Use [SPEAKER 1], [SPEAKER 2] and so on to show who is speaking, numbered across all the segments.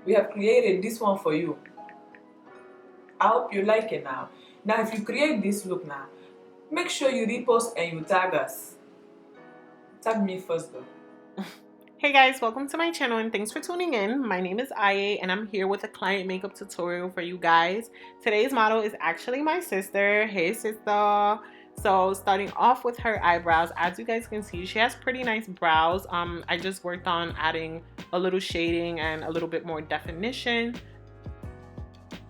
[SPEAKER 1] we have created this one for you. I hope you like it now. Now if you create this look now, make sure you repost and you tag us. Tag me first though.
[SPEAKER 2] Hey guys, welcome to my channel and thanks for tuning in. My name is Aya and I'm here with a client makeup tutorial for you guys. Today's model is actually my sister. Hey sister. So starting off with her eyebrows, as you guys can see, she has pretty nice brows. I just worked on adding a little shading and a little bit more definition.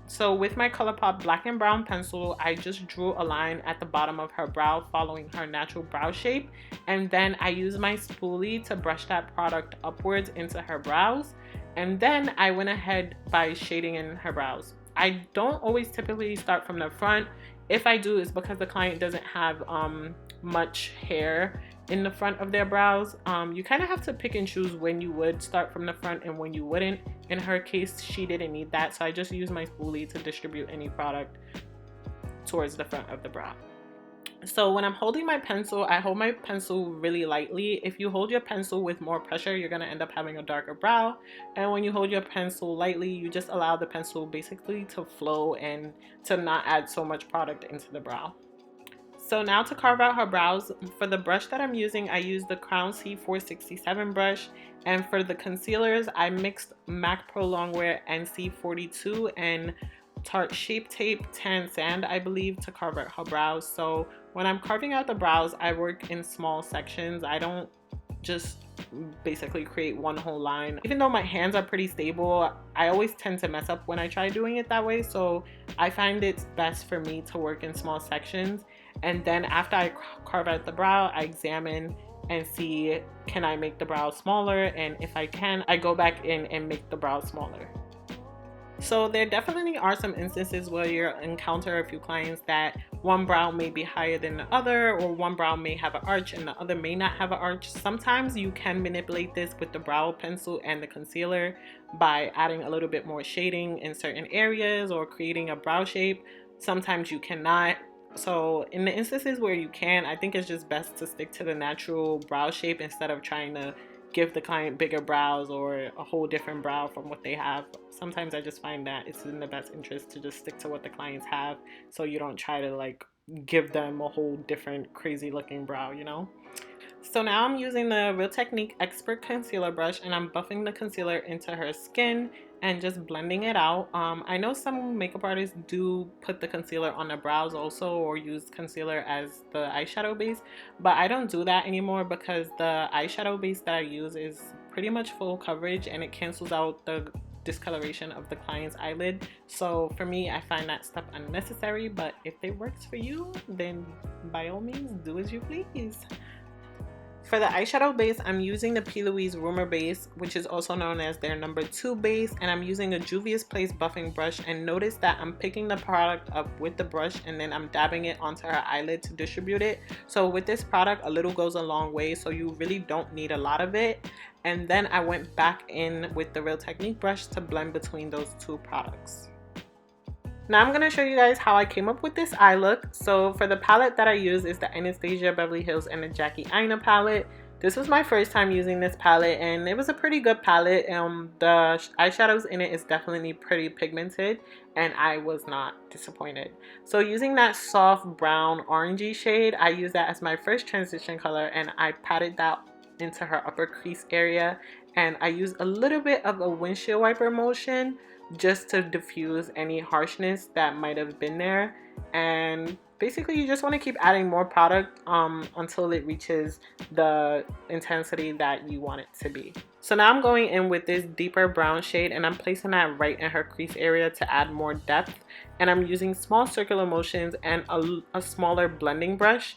[SPEAKER 2] So with my Colourpop black and brown pencil, I just drew a line at the bottom of her brow following her natural brow shape. And then I used my spoolie to brush that product upwards into her brows. And then I went ahead by shading in her brows. I don't always typically start from the front. If I do, it's because the client doesn't have much hair in the front of their brows. You kind of have to pick and choose when you would start from the front and when you wouldn't. In her case, she didn't need that, so I just used my spoolie to distribute any product towards the front of the brow. So when I'm holding my pencil, I hold my pencil really lightly. If you hold your pencil with more pressure, you're going to end up having a darker brow. And when you hold your pencil lightly, you just allow the pencil basically to flow and to not add so much product into the brow. So now to carve out her brows, for the brush that I'm using, I use the Crown C467 brush. And for the concealers, I mixed MAC Pro Longwear NC42 and Tarte Shape Tape Tan Sand, I believe, to carve out her brows. So when I'm carving out the brows, I work in small sections. I don't just basically create one whole line. Even though my hands are pretty stable, I always tend to mess up when I try doing it that way. So I find it's best for me to work in small sections. And then after I carve out the brow, I examine and see, can I make the brow smaller? And if I can, I go back in and make the brow smaller. So there definitely are some instances where you encounter a few clients that one brow may be higher than the other, or one brow may have an arch and the other may not have an arch. Sometimes you can manipulate this with the brow pencil and the concealer by adding a little bit more shading in certain areas or creating a brow shape. Sometimes you cannot. So in the instances where you can, I think it's just best to stick to the natural brow shape instead of trying to give the client bigger brows or a whole different brow from what they have. Sometimes I just find that it's in the best interest to just stick to what the clients have, so you don't try to like give them a whole different crazy looking brow, you know? So now I'm using the Real Technique Expert Concealer Brush and I'm buffing the concealer into her skin and just blending it out. I know some makeup artists do put the concealer on the brows also, or use concealer as the eyeshadow base, but I don't do that anymore because the eyeshadow base that I use is pretty much full coverage and it cancels out the discoloration of the client's eyelid. So for me, I find that step unnecessary, but if it works for you, then by all means do as you please. For the eyeshadow base, I'm using the PLouise Rumor base, which is also known as their number 2 base, and I'm using a Juvia's Place buffing brush. And notice that I'm picking the product up with the brush and then I'm dabbing it onto her eyelid to distribute it. So with this product, a little goes a long way, so you really don't need a lot of it. And then I went back in with the Real Technique brush to blend between those two products. Now I'm going to show you guys how I came up with this eye look. So for the palette that I use is the Anastasia, Beverly Hills, and the Jackie Aina palette. This was my first time using this palette and it was a pretty good palette. The eyeshadows in it is definitely pretty pigmented and I was not disappointed. So using that soft brown orangey shade, I used that as my first transition color and I patted that into her upper crease area, and I used a little bit of a windshield wiper motion just to diffuse any harshness that might have been there. And basically you just want to keep adding more product until it reaches the intensity that you want it to be. So now I'm going in with this deeper brown shade and I'm placing that right in her crease area to add more depth, and I'm using small circular motions and a smaller blending brush.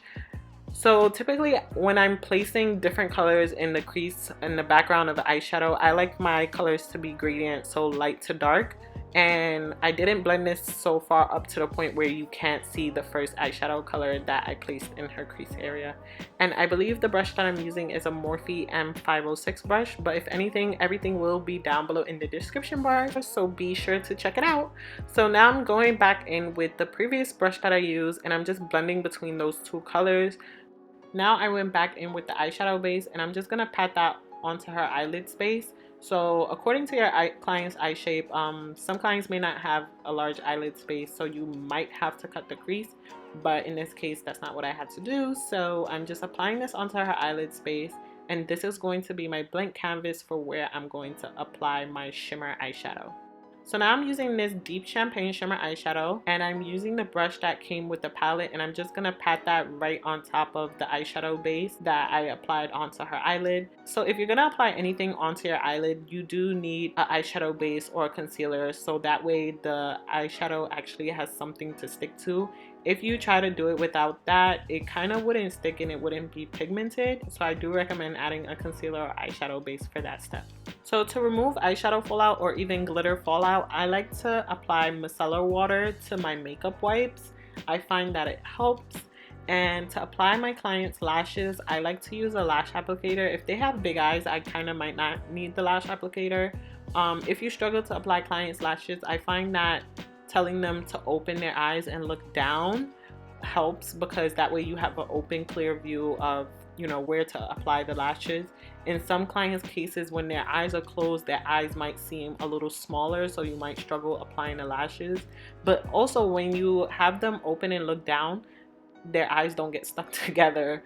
[SPEAKER 2] So typically when I'm placing different colors in the crease and the background of the eyeshadow, I like my colors to be gradient, so light to dark. And I didn't blend this so far up to the point where you can't see the first eyeshadow color that I placed in her crease area. And I believe the brush that I'm using is a Morphe M506 brush, but if anything, everything will be down below in the description bar, so be sure to check it out. So now I'm going back in with the previous brush that I used and I'm just blending between those two colors. Now I went back in with the eyeshadow base and I'm just gonna pat that onto her eyelid space. So according to your client's eye shape, some clients may not have a large eyelid space, so you might have to cut the crease, but in this case that's not what I had to do. So I'm just applying this onto her eyelid space, and this is going to be my blank canvas for where I'm going to apply my shimmer eyeshadow. So now I'm using this deep champagne shimmer eyeshadow, and I'm using the brush that came with the palette, and I'm just gonna pat that right on top of the eyeshadow base that I applied onto her eyelid. So if you're gonna apply anything onto your eyelid, you do need an eyeshadow base or a concealer, so that way the eyeshadow actually has something to stick to. If you try to do it without that, it kind of wouldn't stick and it wouldn't be pigmented. So I do recommend adding a concealer or eyeshadow base for that step. So to remove eyeshadow fallout or even glitter fallout, I like to apply micellar water to my makeup wipes. I find that it helps. And to apply my clients' lashes, I like to use a lash applicator. If they have big eyes, I kind of might not need the lash applicator. If you struggle to apply clients' lashes, I find that telling them to open their eyes and look down helps, because that way you have an open, clear view of, you know, where to apply the lashes. In some clients' cases, when their eyes are closed, their eyes might seem a little smaller, so you might struggle applying the lashes. But also when you have them open and look down, their eyes don't get stuck together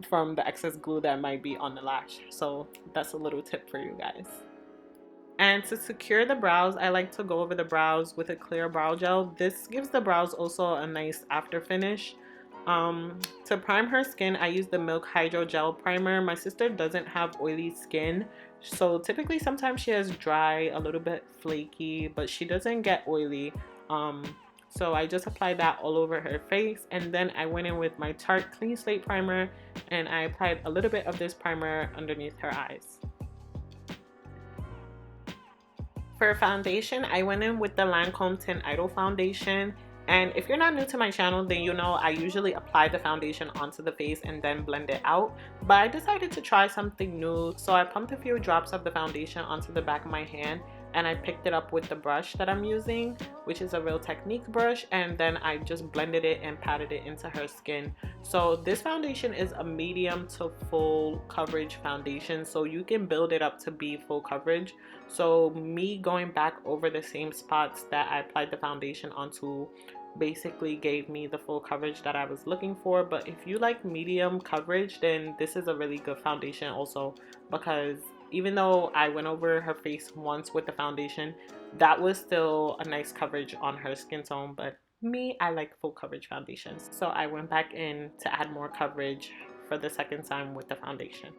[SPEAKER 2] from the excess glue that might be on the lash. So that's a little tip for you guys. And to secure the brows, I like to go over the brows with a clear brow gel. This gives the brows also a nice after finish. To prime her skin, I use the Milk Hydro Gel Primer. My sister doesn't have oily skin, so typically sometimes she has dry, a little bit flaky, but she doesn't get oily. So I just applied that all over her face, and then I went in with my Tarte Clean Slate Primer, and I applied a little bit of this primer underneath her eyes. For foundation, I went in with the Lancome Tint Idole foundation. And if you're not new to my channel, then you know I usually apply the foundation onto the face and then blend it out. But I decided to try something new, so I pumped a few drops of the foundation onto the back of my hand, and I picked it up with the brush that I'm using, which is a Real Technique brush, and then I just blended it and patted it into her skin. So this foundation is a medium to full coverage foundation, so you can build it up to be full coverage. So me going back over the same spots that I applied the foundation onto basically gave me the full coverage that I was looking for. But if you like medium coverage, then this is a really good foundation also, because even though I went over her face once with the foundation, that was still a nice coverage on her skin tone. But me, I like full coverage foundations, so I went back in to add more coverage for the second time with the foundation.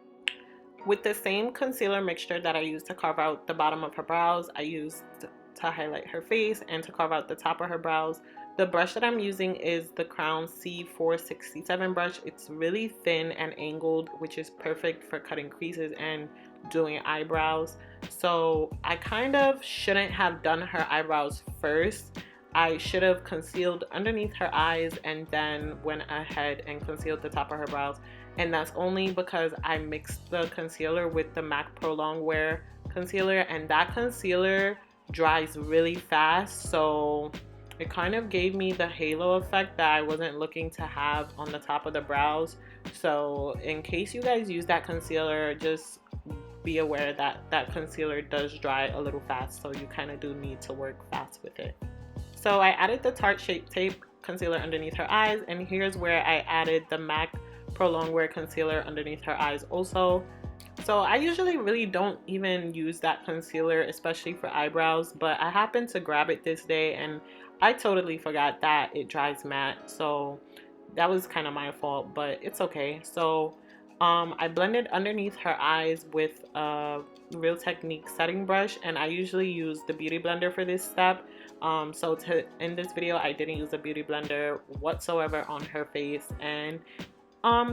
[SPEAKER 2] With the same concealer mixture that I used to carve out the bottom of her brows, I used to highlight her face and to carve out the top of her brows. The brush that I'm using is the Crown C467 brush. It's really thin and angled, which is perfect for cutting creases and doing eyebrows. So I kind of shouldn't have done her eyebrows first. I should have concealed underneath her eyes and then went ahead and concealed the top of her brows. And that's only because I mixed the concealer with the MAC Pro Longwear concealer, and that concealer dries really fast, so it kind of gave me the halo effect that I wasn't looking to have on the top of the brows. So in case you guys use that concealer, just be aware that that concealer does dry a little fast, so you kind of do need to work fast with it. So I added the Tarte Shape Tape concealer underneath her eyes, and here's where I added the MAC Pro Longwear concealer underneath her eyes also. So I usually really don't even use that concealer, especially for eyebrows, but I happened to grab it this day and I totally forgot that it dries matte, so that was kind of my fault, but it's okay. So I blended underneath her eyes with a Real Technique setting brush, and I usually use the beauty blender for this step. So in this video I didn't use a beauty blender whatsoever on her face, and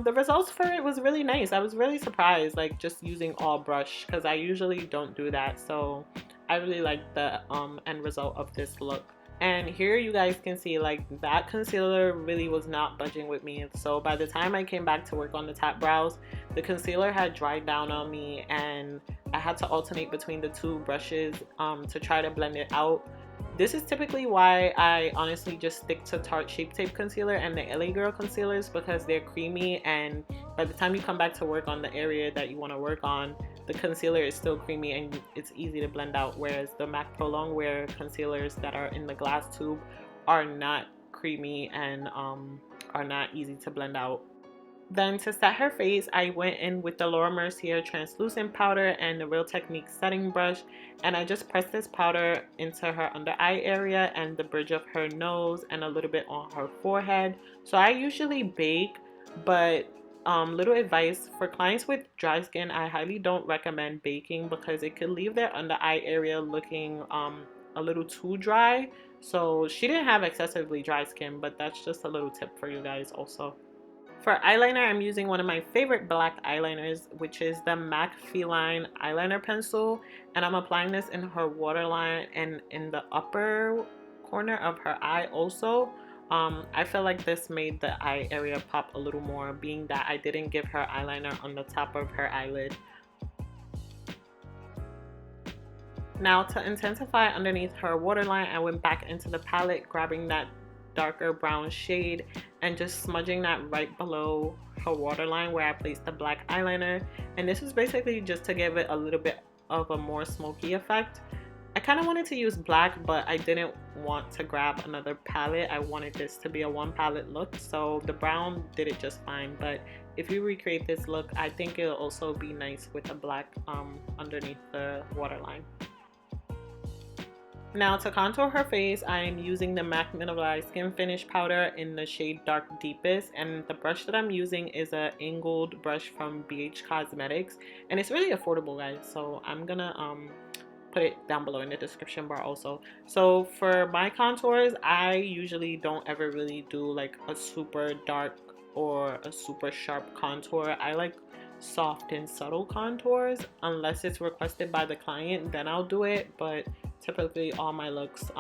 [SPEAKER 2] the results for it was really nice. I was really surprised, like just using all brush, because I usually don't do that. So I really like the end result of this look. And here you guys can see, like, that concealer really was not budging with me. So by the time I came back to work on the top brows, the concealer had dried down on me, and I had to alternate between the two brushes to try to blend it out. This is typically why I honestly just stick to Tarte Shape Tape concealer and the LA Girl concealers, because they're creamy, and by the time you come back to work on the area that you want to work on, the concealer is still creamy and it's easy to blend out, whereas the MAC Pro Longwear concealers that are in the glass tube are not creamy and are not easy to blend out. Then to set her face, I went in with the Laura Mercier translucent powder and the Real Technique setting brush, and I just pressed this powder into her under eye area and the bridge of her nose and a little bit on her forehead. So I usually bake, but little advice for clients with dry skin, I highly don't recommend baking because it could leave their under eye area looking a little too dry. So she didn't have excessively dry skin, but that's just a little tip for you guys also. For eyeliner, I'm using one of my favorite black eyeliners, which is the MAC Feline Eyeliner Pencil, and I'm applying this in her waterline and in the upper corner of her eye also. I feel like this made the eye area pop a little more, being that I didn't give her eyeliner on the top of her eyelid. Now to intensify underneath her waterline, I went back into the palette, grabbing that darker brown shade and just smudging that right below her waterline where I placed the black eyeliner. And this is basically just to give it a little bit of a more smoky effect. I kind of wanted to use black, but I didn't want to grab another palette. I wanted this to be a one palette look, so the brown did it just fine. But if you recreate this look, I think it'll also be nice with the black underneath the waterline. Now to contour her face, I am using the MAC Mineralized Skin Finish Powder in the shade Dark Deepest, and the brush that I'm using is a angled brush from ABH Cosmetics, and it's really affordable, guys, so I'm gonna put it down below in the description bar also. So for my contours, I usually don't ever really do like a super dark or a super sharp contour. I like soft and subtle contours unless it's requested by the client, then I'll do it. But typically all my looks,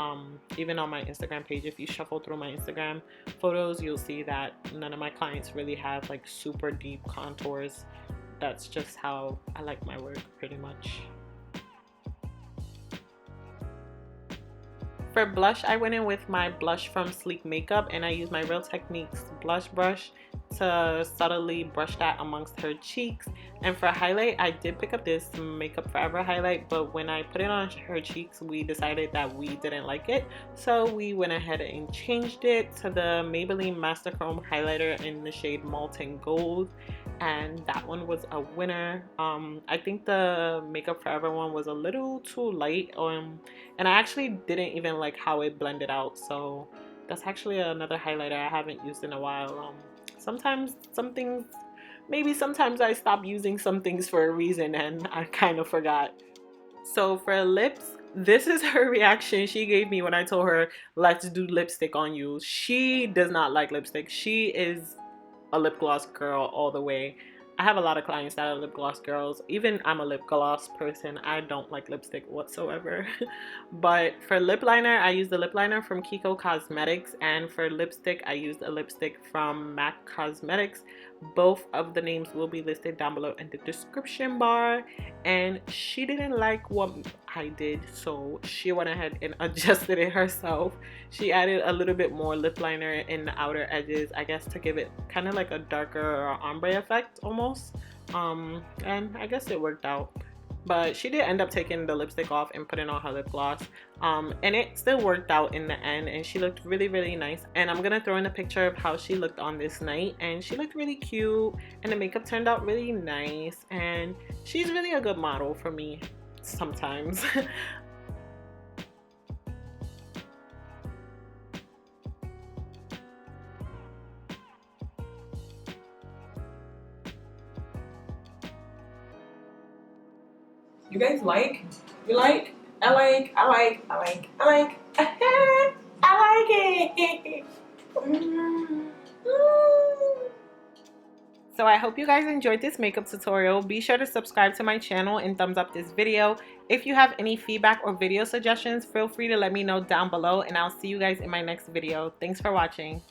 [SPEAKER 2] even on my Instagram page, if you shuffle through my Instagram photos, you'll see that none of my clients really have like super deep contours. That's just how I like my work pretty much. For blush, I went in with my blush from Sleek Makeup, and I used my Real Techniques blush brush to subtly brush that amongst her cheeks. And for highlight, I did pick up this Makeup Forever highlight, but when I put it on her cheeks, we decided that we didn't like it, so we went ahead and changed it to the Maybelline Master Chrome highlighter in the shade Molten Gold, and that one was a winner. I think the Makeup Forever one was a little too light, and I actually didn't even like how it blended out, so that's actually another highlighter I haven't used in a while. Sometimes I stop using some things for a reason and I kind of forgot. So for lips, this is her reaction she gave me when I told her let's do lipstick on you. She does not like lipstick. She is a lip gloss girl all the way. I have a lot of clients that are lip gloss girls. Even I'm a lip gloss person. I don't like lipstick whatsoever. But for lip liner, I use the lip liner from KIKO Cosmetics, and for lipstick, I used a lipstick from MAC Cosmetics. Both of the names will be listed down below in the description bar. And she didn't like what I did, so she went ahead and adjusted it herself. She added a little bit more lip liner in the outer edges, I guess, to give it kind of like a darker ombre effect almost. And I guess it worked out. But she did end up taking the lipstick off and putting on her lip gloss, and it still worked out in the end, and she looked really, really nice. And I'm gonna throw in a picture of how she looked on this night, and she looked really cute, and the makeup turned out really nice, and she's really a good model for me sometimes.
[SPEAKER 1] You guys like? You like? I like. I like it.
[SPEAKER 2] So I hope you guys enjoyed this makeup tutorial. Be sure to subscribe to my channel and thumbs up this video. If you have any feedback or video suggestions, feel free to let me know down below, and I'll see you guys in my next video. Thanks for watching.